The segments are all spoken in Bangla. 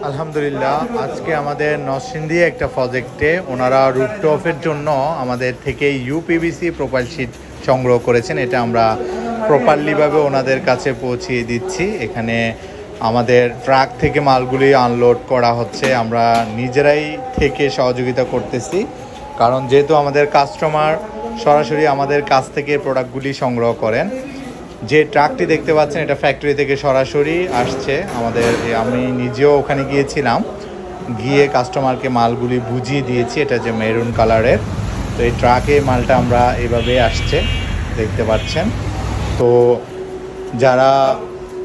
আলহামদুলিল্লাহ, আজকে আমাদের নরসিংদী একটা প্রজেক্টে ওনারা রুফটপের জন্য আমাদের থেকে ইউপিভিসি প্রোফাইল শিট সংগ্রহ করেছেন। এটা আমরা প্রপারলিভাবে ওনাদের কাছে পৌঁছিয়ে দিচ্ছি। এখানে আমাদের ট্রাক থেকে মালগুলি আনলোড করা হচ্ছে, আমরা নিজেরাই থেকে সহযোগিতা করতেছি, কারণ যেহেতু আমাদের কাস্টমার সরাসরি আমাদের কাছ থেকে প্রোডাক্টগুলি সংগ্রহ করেন। যে ট্রাকটি দেখতে পাচ্ছেন এটা ফ্যাক্টরি থেকে সরাসরি আসছে আমাদের। আমি নিজেও ওখানে গিয়েছিলাম, গিয়ে কাস্টমারকে মালগুলি বুঝিয়ে দিয়েছি। এটা যে মেরুন কালারের, তো এই ট্রাকে মালটা আমরা এভাবে আসছে দেখতে পাচ্ছেন। তো যারা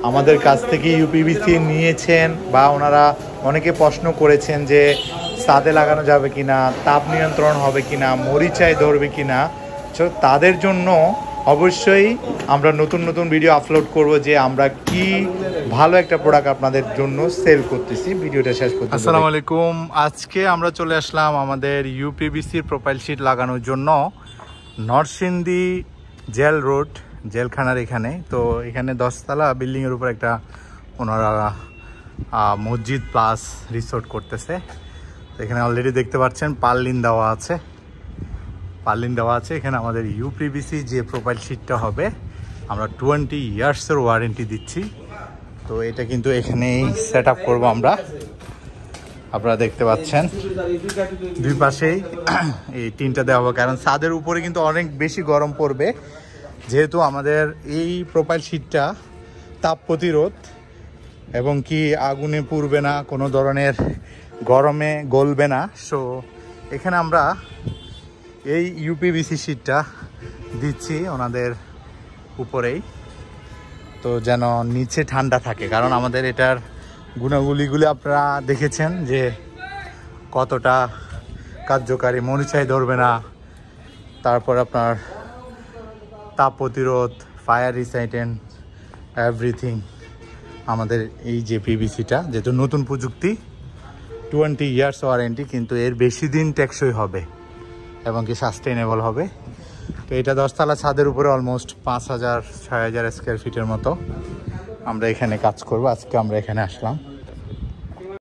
আমাদের কাছ থেকে ইউপিভিসি নিয়েছেন বা ওনারা অনেকে প্রশ্ন করেছেন যে ছাদে লাগানো যাবে কিনা, তাপ নিয়ন্ত্রণ হবে কিনা, মরিচায় ধরবে কিনা, তো তাদের জন্য অবশ্যই আমরা নতুন নতুন ভিডিও আপলোড করব যে আমরা কি ভালো একটা প্রোডাক্ট আপনাদের জন্য সেল করতেছি। ভিডিওটা শেষ পর্যন্ত। আসসালামু আলাইকুম, আজকে আমরা চলে আসলাম আমাদের ইউপিভিসির প্রোফাইল শিট লাগানোর জন্য নরসিংদী জেল রোড, জেলখানার এখানে। তো এখানে 10তলা বিল্ডিংয়ের উপর একটা ওনারা মসজিদ প্লাস রিসোর্ট করতেছে। তো এখানে অলরেডি দেখতে পাচ্ছেন পার্লিন দেওয়া আছে, এখানে আমাদের ইউপিভিসি যে প্রোফাইল শিটটা হবে আমরা 20 ইয়ার্সের ওয়ারেন্টি দিচ্ছি। তো এটা কিন্তু এখানেই সেট আপ করবো আমরা। আপনারা দেখতে পাচ্ছেন দুই পাশেই এই টিনটা দেওয়া হবে, কারণ ছাদের উপরে কিন্তু অনেক বেশি গরম পড়বে। যেহেতু আমাদের এই প্রোফাইল শিটটা তাপ প্রতিরোধ এবং কি আগুনে পুড়বে না, কোনো ধরনের গরমে গলবে না। সো এখানে আমরা এই ইউপিভিসি শিটটা দিচ্ছি ওনাদের উপরেই, তো যেন নিচে ঠান্ডা থাকে। কারণ আমাদের এটার গুণাবলীগুলি আপনারা দেখেছেন যে কতটা কার্যকারী, মরিচাই ধরবে না, তারপর আপনার তাপ প্রতিরোধ, ফায়ার রিসাইটেন্ট, এভরিথিং। আমাদের এই যে পিভিসিটা যেহেতু নতুন প্রযুক্তি, 20 ইয়ার্স ওয়ারেন্টি, কিন্তু এর বেশি দিন টেকসই হবে এবং কি সাস্টেইনেবল হবে। তো এটা 10তলা ছাদের উপরে অলমোস্ট 5000-6000 স্কোয়ার ফিটের মতো আমরা এখানে কাজ করব। আজকে আমরা এখানে আসলাম।